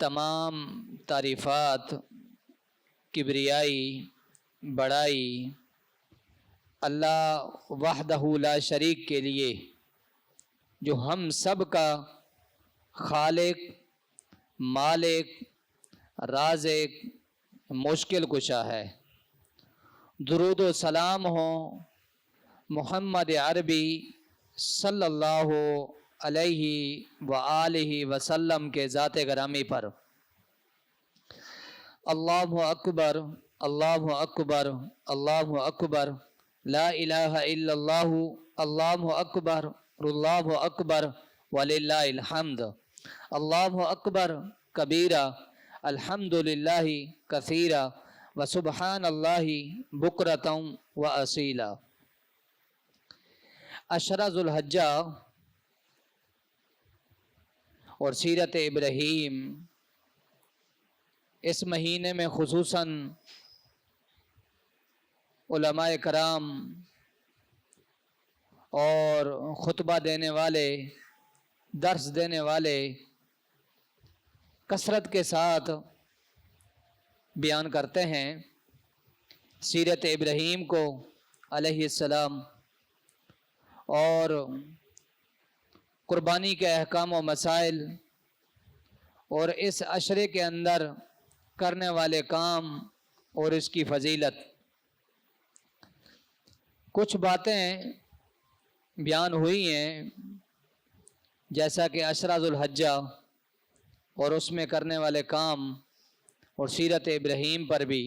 تمام تعریفات، کبریائی، بڑائی اللہ وحدہ لا شریک کے لیے، جو ہم سب کا خالق، مالک، رازق، مشکل کشا ہے۔ درود و سلام ہو محمد عربی صلی اللہ علیہ وآلہ وسلم کے ذات گرامی پر۔ اللہ اکبر، اللہ اکبر، اللہ اکبر، لا الہ الا اللہ، اللہ اکبر، اللہ اکبر وللہ الحمد، اللہ اکبر کبیرہ، الحمد للہ کثیرہ، وسبحان اللہ بکرۃ واصیلا۔ عشرہ ذو الحجہ اور سیرت ابراہیم، اس مہینے میں خصوصاً علماء کرام اور خطبہ دینے والے، درس دینے والے کثرت کے ساتھ بیان کرتے ہیں سیرت ابراہیم کو علیہ السلام، اور قربانی کے احکام و مسائل اور اس عشرے کے اندر کرنے والے کام اور اس کی فضیلت۔ کچھ باتیں بیان ہوئی ہیں، جیسا کہ عشرہ ذو الحجہ اور اس میں کرنے والے کام اور سیرت ابراہیم پر بھی۔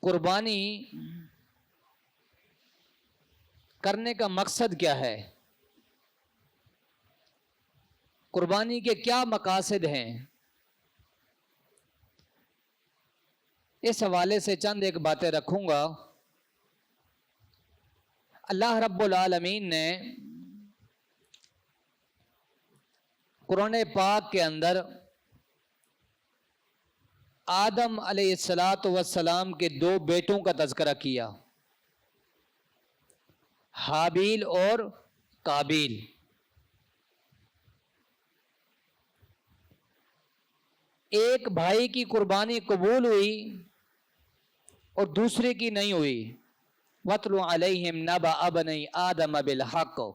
قربانی کرنے کا مقصد کیا ہے؟ قربانی کے کیا مقاصد ہیں؟ اس حوالے سے چند ایک باتیں رکھوں گا۔ اللہ رب العالمین نے قرآن پاک کے اندر آدم علیہ السلام کے دو بیٹوں کا تذکرہ کیا، حابیل اور قابیل۔ ایک بھائی کی قربانی قبول ہوئی اور دوسرے کی نہیں ہوئی۔ وَاتْلُ عَلَيْهِمْ نَبَأَ ابْنَيْ آدَمَ بِالْحَقِّ۔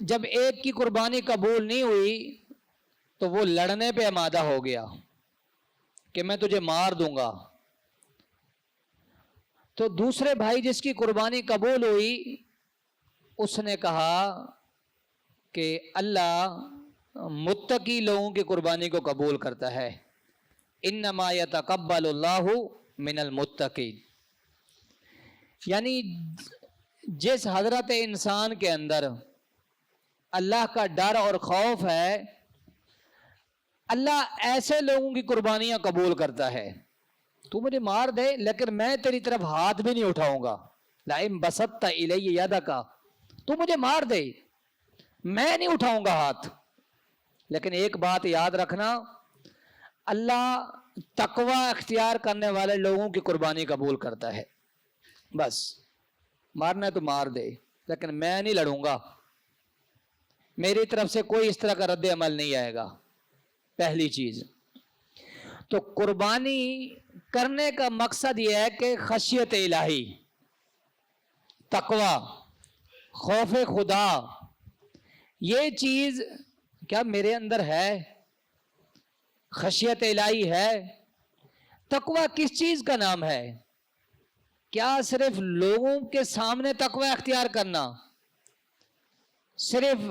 جب ایک کی قربانی قبول نہیں ہوئی تو وہ لڑنے پہ آمادہ ہو گیا کہ میں تجھے مار دوں گا۔ تو دوسرے بھائی جس کی قربانی قبول ہوئی، اس نے کہا کہ اللہ متقی لوگوں کی قربانی کو قبول کرتا ہے، انما یتقبل اللہ من المتقین۔ یعنی جس حضرت انسان کے اندر اللہ کا ڈر اور خوف ہے، اللہ ایسے لوگوں کی قربانیاں قبول کرتا ہے۔ تو مجھے مار دے لیکن میں تیری طرف ہاتھ بھی نہیں اٹھاؤں گا۔ لئن بسطت الی یدک، تو مجھے مار دے میں نہیں اٹھاؤں گا ہاتھ، لیکن ایک بات یاد رکھنا، اللہ تقوی اختیار کرنے والے لوگوں کی قربانی قبول کرتا ہے۔ بس مارنا تو مار دے لیکن میں نہیں لڑوں گا، میری طرف سے کوئی اس طرح کا رد عمل نہیں آئے گا۔ پہلی چیز تو قربانی کرنے کا مقصد یہ ہے کہ خشیت الہی، تقوی، خوف خدا، یہ چیز کیا میرے اندر ہے؟ خشیت الہی ہے؟ تقوی کس چیز کا نام ہے؟ کیا صرف لوگوں کے سامنے تقوی اختیار کرنا، صرف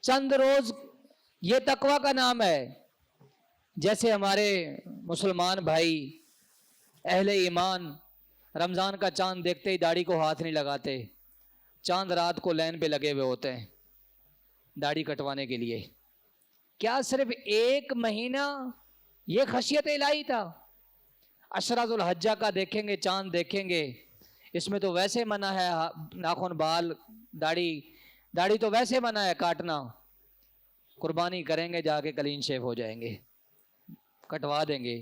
چند روز یہ تقوی کا نام ہے؟ جیسے ہمارے مسلمان بھائی اہل ایمان رمضان کا چاند دیکھتے ہی داڑھی کو ہاتھ نہیں لگاتے، چاند رات کو لائن پہ لگے ہوئے ہوتے ہیں داڑھی کٹوانے کے لیے۔ کیا صرف ایک مہینہ یہ خشیت الہی تھا؟ عشرہ ذو الحجہ کا دیکھیں گے، چاند دیکھیں گے، اس میں تو ویسے منع ہے ناخن، بال، داڑھی تو ویسے منع ہے کاٹنا۔ قربانی کریں گے جا کے کلین شیف ہو جائیں گے، کٹوا دیں گے۔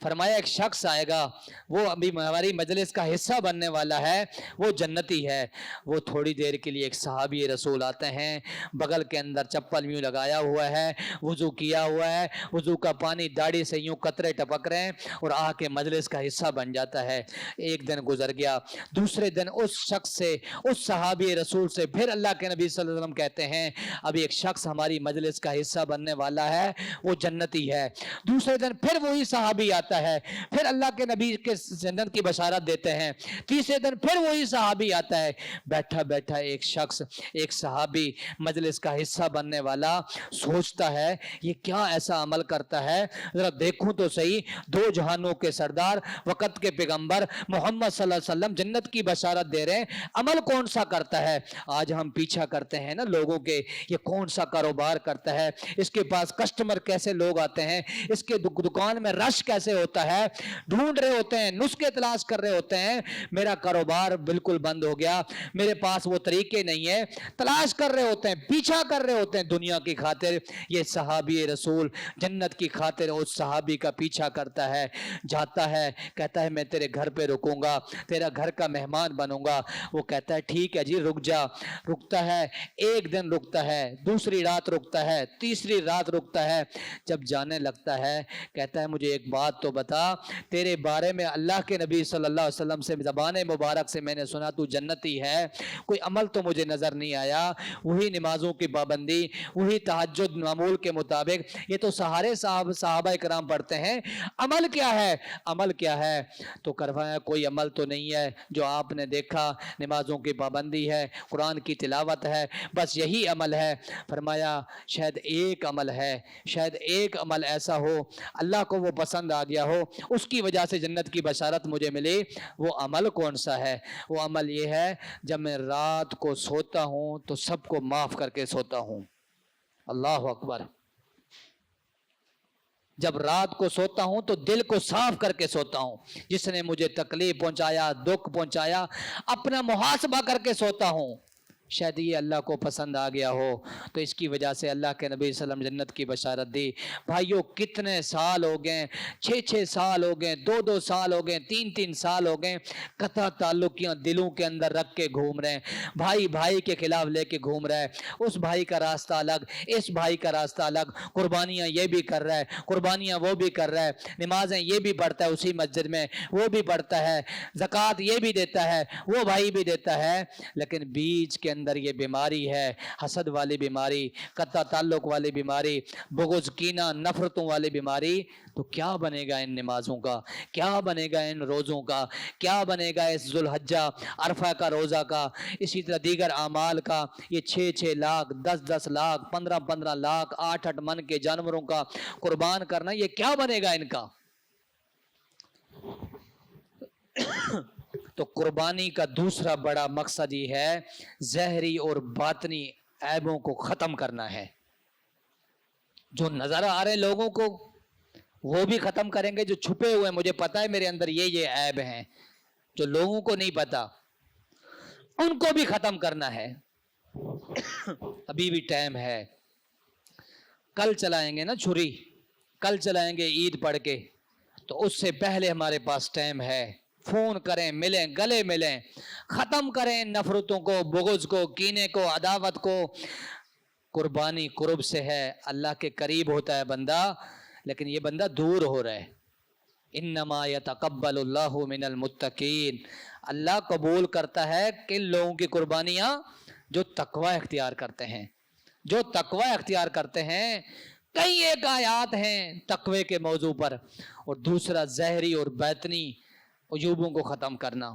فرمایا ایک شخص آئے گا وہ ابھی ہماری مجلس کا حصہ بننے والا ہے، وہ جنتی ہے۔ وہ تھوڑی دیر کے لیے ایک صحابی رسول آتے ہیں، بغل کے اندر چپل یوں لگایا ہوا ہے، وضو کیا ہوا ہے، وضو کا پانی داڑھی سے یوں قطرے ٹپک رہے ہیں اور آ کے مجلس کا حصہ بن جاتا ہے۔ ایک دن گزر گیا، دوسرے دن اس شخص سے، اس صحابی رسول سے پھر اللہ کے نبی صلی اللہ علیہ وسلم کہتے ہیں ابھی ایک شخص ہماری مجلس کا حصہ بننے والا ہے، وہ جنتی ہے۔ دوسرے دن پھر وہی صحابی آتا ہے، پھر اللہ کے نبی کے جنت کی بشارت دیتے ہیں۔ تیسرے دن پھر وہی صحابی آتا ہے، بیٹھا بیٹھا ایک شخص، ایک صحابی مجلس کا حصہ بننے والا سوچتا ہے یہ کیا ایسا عمل کرتا ہے، ذرا دیکھوں تو صحیح، دو جہانوں کے سردار، وقت کے پیغمبر محمد صلی اللہ علیہ وسلم جنت کی بشارت دے رہے ہیں، عمل کون سا کرتا ہے؟ آج ہم پیچھا کرتے ہیں نا لوگوں کے، یہ کون سا کاروبار کرتا ہے، اس کے پاس کسٹمر کیسے لوگ آتے ہیں، اس کے دکان میں رش کیسے ہوتا ہے، ڈھونڈ رہے ہوتے ہیں، نسخے تلاش کر رہے ہوتے ہیں۔ میرا کاروبار بالکل بند ہو گیا، میرے پاس وہ طریقے نہیں ہے، تلاش کر رہے ہوتے ہیں، پیچھا کر رہے ہوتے ہیں دنیا کی خاطر۔ یہ صحابی رسول جنت کی خاطر اس صحابی کا پیچھا کرتا ہے، جاتا ہے، کہتا ہے میں تیرے گھر پہ رکوں گا، تیرا گھر کا مہمان بنوں گا۔ وہ کہتا ہے ٹھیک ہے جی رک جا۔ رکتا ہے، ایک دن رکتا ہے، دوسری رات رکتا ہے، تیسری رات رکتا ہے۔ جب جانے لگتا ہے کہتا ہے مجھے ایک بات تو بتا، تیرے بارے میں اللہ کے نبی صلی اللہ علیہ وسلم سے زبان مبارک سے میں نے سنا تو جنتی ہے، کوئی عمل تو مجھے نظر نہیں آیا، وہی نمازوں کی پابندی، وہی تہجد معمول کے مطابق، یہ تو سہارے صحابہ کرام پڑھتے ہیں، عمل کیا ہے؟ عمل کیا ہے؟ تو کروایا کوئی عمل تو نہیں ہے جو آپ نے دیکھا، نمازوں کی پابندی ہے، قرآن کی تلاوت ہے، بس یہی عمل ہے۔ فرمایا شاید ایک عمل ہے، شاید ایک عمل ایسا ہو اللہ کو وہ پسند آ گیا ہو، اس کی وجہ سے جنت کی بشارت مجھے ملی۔ وہ عمل کون سا ہے؟ وہ عمل یہ ہے جب میں رات کو سوتا ہوں تو سب کو معاف کر کے سوتا ہوں۔ اللہ اکبر۔ جب رات کو سوتا ہوں تو دل کو صاف کر کے سوتا ہوں، جس نے مجھے تکلیف پہنچایا، دکھ پہنچایا، اپنا محاسبہ کر کے سوتا ہوں۔ شاید یہ اللہ کو پسند آ گیا ہو، تو اس کی وجہ سے اللہ کے نبی صلی اللہ علیہ وسلم جنت کی بشارت دی۔ بھائیوں کتنے سال ہو گئے، 6 سال ہو گئے، 2 سال ہو گئے، 3 سال ہو گئے، قطع تعلقیاں دلوں کے اندر رکھ کے گھوم رہے ہیں، بھائی بھائی کے خلاف لے کے گھوم رہا ہے، اس بھائی کا راستہ الگ، اس بھائی کا راستہ الگ، قربانیاں یہ بھی کر رہا ہے، قربانیاں وہ بھی کر رہا ہے، نمازیں یہ بھی پڑھتا ہے اسی مسجد میں، وہ بھی پڑھتا ہے، زکوٰۃ یہ بھی دیتا ہے، وہ بھائی بھی دیتا ہے، لیکن بیچ کے اندر یہ بیماری ہے، حسد والی بیماری، قطع تعلق والی بیماری، بغض کینہ نفرتوں والی بیماری۔ تو کیا بنے گا ان نمازوں کا، کیا بنے گا ان روزوں کا، کیا بنے گا اس ذوالحجہ عرفہ کا روزہ کا، اسی طرح دیگر اعمال کا، یہ 6 لاکھ 10 لاکھ 15 لاکھ 8 من کے جانوروں کا قربان کرنا، یہ کیا بنے گا ان کا؟ تو قربانی کا دوسرا بڑا مقصد یہ ہے ظاہری اور باطنی عیبوں کو ختم کرنا ہے۔ جو نظر آ رہے لوگوں کو وہ بھی ختم کریں گے، جو چھپے ہوئے مجھے پتا ہے میرے اندر یہ عیب ہیں، جو لوگوں کو نہیں پتا ان کو بھی ختم کرنا ہے۔ ابھی بھی ٹائم ہے، کل چلائیں گے نا چھری، کل چلائیں گے عید پڑھ کے، تو اس سے پہلے ہمارے پاس ٹائم ہے۔ فون کریں، ملیں، گلے ملیں، ختم کریں نفرتوں کو، بغض کو، کینے کو، عداوت کو۔ قربانی قرب سے ہے، اللہ کے قریب ہوتا ہے بندہ، لیکن یہ بندہ دور ہو رہا ہے۔ انما یتقبل اللہ من المتقین، اللہ قبول کرتا ہے کن لوگوں کی قربانیاں؟ جو تقوی اختیار کرتے ہیں، جو تقوی اختیار کرتے ہیں۔ کئی ایک آیات ہیں تقوی کے موضوع پر، اور دوسرا ظاہری اور باطنی عیوبوں کو ختم کرنا۔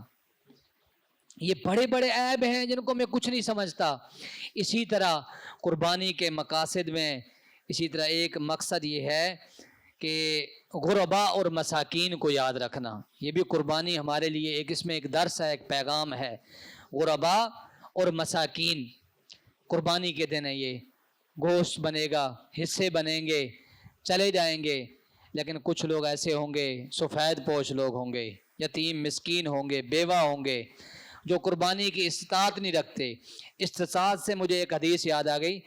یہ بڑے بڑے عیب ہیں جن کو میں کچھ نہیں سمجھتا۔ اسی طرح قربانی کے مقاصد میں اسی طرح ایک مقصد یہ ہے کہ غرباء اور مساکین کو یاد رکھنا۔ یہ بھی قربانی ہمارے لیے ایک، اس میں ایک درس ہے، ایک پیغام ہے۔ غرباء اور مساکین قربانی کے دن ہے، یہ گوشت بنے گا، حصے بنیں گے، چلے جائیں گے، لیکن کچھ لوگ ایسے ہوں گے، سفید پوش لوگ ہوں گے، یتیم مسکین ہوں گے، بیوہ ہوں گے، جو قربانی کی استطاعت نہیں رکھتے۔ استطاعت سے مجھے ایک حدیث یاد آ گئی،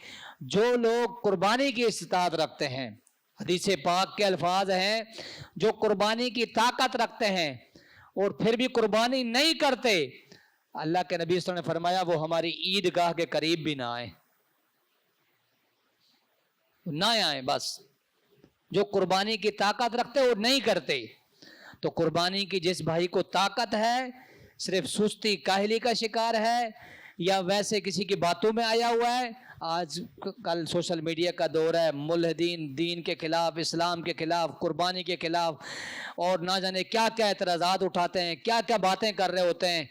جو لوگ قربانی کی استطاعت رکھتے ہیں حدیث پاک کے الفاظ ہیں جو قربانی کی طاقت رکھتے ہیں اور پھر بھی قربانی نہیں کرتے، اللہ کے نبی صلی اللہ علیہ وسلم نے فرمایا وہ ہماری عید گاہ کے قریب بھی نہ آئیں، نہ آئیں۔ بس جو قربانی کی طاقت رکھتے اور نہیں کرتے، تو قربانی کی جس بھائی کو طاقت ہے صرف سستی کاہلی کا شکار ہے یا ویسے کسی کی باتوں میں آیا ہوا ہے۔ آج کل سوشل میڈیا کا دور ہے، ملحدین دین کے خلاف، اسلام کے خلاف، قربانی کے خلاف اور نہ جانے کیا کیا اعتراضات اٹھاتے ہیں، کیا کیا باتیں کر رہے ہوتے ہیں،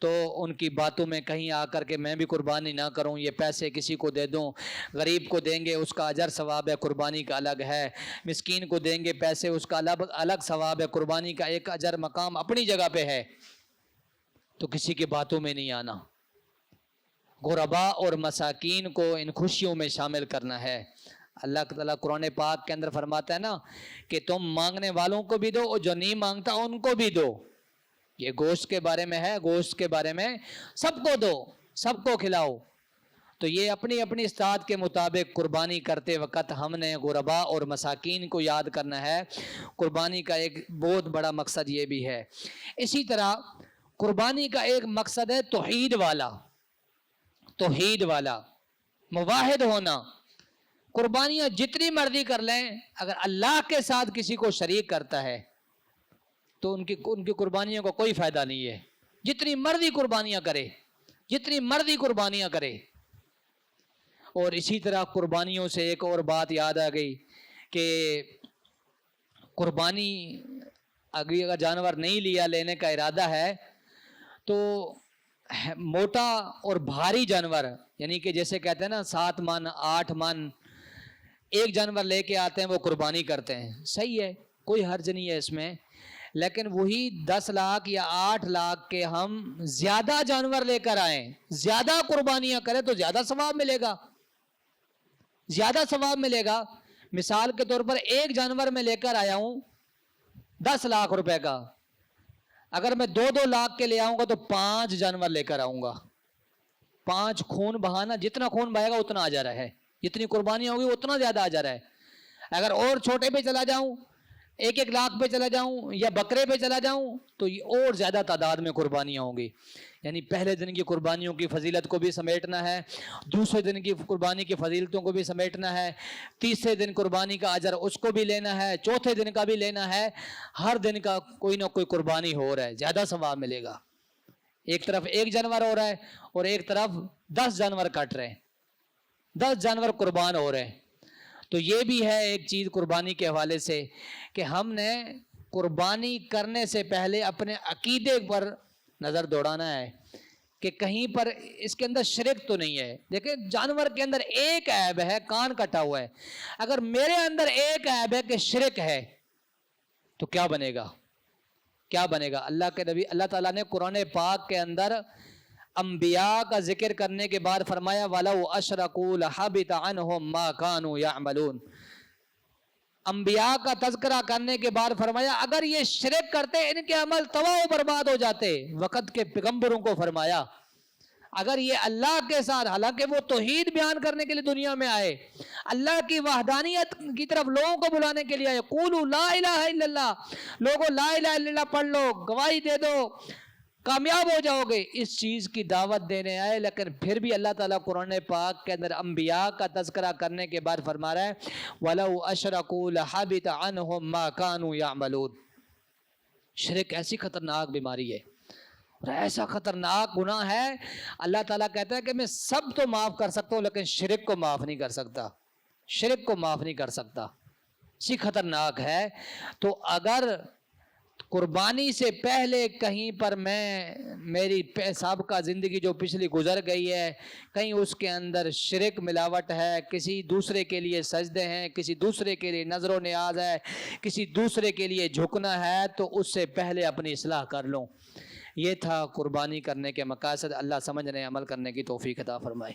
تو ان کی باتوں میں کہیں آ کر کے میں بھی قربانی نہ کروں، یہ پیسے کسی کو دے دوں، غریب کو دیں گے اس کا اجر ثواب ہے، قربانی کا الگ ہے، مسکین کو دیں گے پیسے اس کا الگ ثواب ہے، قربانی کا ایک اجر مقام اپنی جگہ پہ ہے، تو کسی کی باتوں میں نہیں آنا۔ غربا اور مساکین کو ان خوشیوں میں شامل کرنا ہے۔ اللہ تعالیٰ قرآن پاک کے اندر فرماتا ہے نا کہ تم مانگنے والوں کو بھی دو اور جو نہیں مانگتا ان کو بھی دو۔ یہ گوشت کے بارے میں ہے، گوشت کے بارے میں سب کو دو، سب کو کھلاؤ۔ تو یہ اپنی اپنی استطاعت کے مطابق قربانی کرتے وقت ہم نے غربا اور مساکین کو یاد کرنا ہے۔ قربانی کا ایک بہت بڑا مقصد یہ بھی ہے۔ اسی طرح قربانی کا ایک مقصد ہے توحید والا، توحید والا، مواحد ہونا۔ قربانیاں جتنی مرضی کر لیں، اگر اللہ کے ساتھ کسی کو شریک کرتا ہے تو ان کی قربانیوں کو کوئی فائدہ نہیں ہے، جتنی مرضی قربانیاں کرے، جتنی مرضی قربانیاں کرے۔ اور اسی طرح قربانیوں سے ایک اور بات یاد آ گئی کہ قربانی اگر جانور نہیں لیا، لینے کا ارادہ ہے، تو موٹا اور بھاری جانور، یعنی کہ جیسے کہتے ہیں نا 7 من 8 من ایک جانور لے کے آتے ہیں وہ قربانی کرتے ہیں، صحیح ہے، کوئی حرج نہیں ہے اس میں، لیکن وہی 10 لاکھ یا 8 لاکھ کے ہم زیادہ جانور لے کر آئیں، زیادہ قربانیاں کریں تو زیادہ ثواب ملے گا، زیادہ ثواب ملے گا۔ مثال کے طور پر ایک جانور میں لے کر آیا ہوں 10 لاکھ روپے کا، اگر میں 2 لاکھ کے لے آؤں گا تو 5 جانور لے کر آؤں گا، 5 خون بہانا، جتنا خون بہے گا اتنا اجر ہے، جتنی قربانیاں ہوگی اتنا زیادہ اجر ہے۔ اگر اور چھوٹے پہ چلا جاؤں، 1 لاکھ پہ چلا جاؤں یا بکرے پہ چلا جاؤں تو یہ اور زیادہ تعداد میں قربانیاں ہوں گی۔ یعنی پہلے دن کی قربانیوں کی فضیلت کو بھی سمیٹنا ہے، دوسرے دن کی قربانی کی فضیلتوں کو بھی سمیٹنا ہے، تیسرے دن قربانی کا اجر اس کو بھی لینا ہے، چوتھے دن کا بھی لینا ہے، ہر دن کا کوئی نہ کوئی قربانی ہو رہا ہے، زیادہ ثواب ملے گا۔ ایک طرف 1 جانور ہو رہا ہے اور ایک طرف 10 جانور کٹ رہے ہیں، 10 جانور قربان ہو رہے ہیں۔ تو یہ بھی ہے ایک چیز قربانی کے حوالے سے کہ ہم نے قربانی کرنے سے پہلے اپنے عقیدے پر نظر دوڑانا ہے کہ کہیں پر اس کے اندر شرک تو نہیں ہے۔ دیکھیں جانور کے اندر ایک عیب ہے، کان کٹا ہوا ہے، اگر میرے اندر ایک عیب ہے کہ شرک ہے تو کیا بنے گا، کیا بنے گا؟ اللہ کے نبی اللہ تعالیٰ نے قرآن پاک کے اندر انبیاء کا ذکر کرنے کے بعد فرمایا وَلَوْ أَشْرَكُوا لَحَبِطَ عَنْهُمْ مَا كَانُوا يَعْمَلُونَ۔ انبیاء کا تذکرہ کرنے کے بعد فرمایا اگر یہ شرک کرتے ان کے عمل تباہ و برباد ہو جاتے۔ وقت کے پیغمبروں کو فرمایا اگر یہ اللہ کے ساتھ، حالانکہ وہ توحید بیان کرنے کے لیے دنیا میں آئے، اللہ کی وحدانیت کی طرف لوگوں کو بلانے کے لیے آئے، قولوا لا الہ الا اللہ، لوگوں لا الہ الا اللہ پڑھ لو، گواہی دے دو، کامیاب ہو جاؤ گے، اس چیز کی دعوت دینے آئے۔ لیکن پھر بھی اللہ تعالیٰ قرآن پاک کے اندر انبیاء کا تذکرہ کرنے کے بعد فرما رہا ہے وَلَوْ أَشْرَكُوا لَحَبِطَ عَنْهُمْ مَا كَانُوا يَعْمَلُونَ۔ شرک ایسی خطرناک بیماری ہے اور ایسا خطرناک گناہ ہے، اللہ تعالیٰ کہتا ہے کہ میں سب تو معاف کر سکتا ہوں لیکن شرک کو معاف نہیں کر سکتا، شرک کو معاف نہیں کر سکتا، اسی خطرناک ہے۔ تو اگر قربانی سے پہلے کہیں پر میری سابقہ زندگی جو پچھلی گزر گئی ہے، کہیں اس کے اندر شرک ملاوٹ ہے، کسی دوسرے کے لیے سجدے ہیں، کسی دوسرے کے لیے نظر و نیاز ہے، کسی دوسرے کے لیے جھکنا ہے، تو اس سے پہلے اپنی اصلاح کر لوں۔ یہ تھا قربانی کرنے کے مقاصد۔ اللہ سمجھنے عمل کرنے کی توفیق عطا فرمائے۔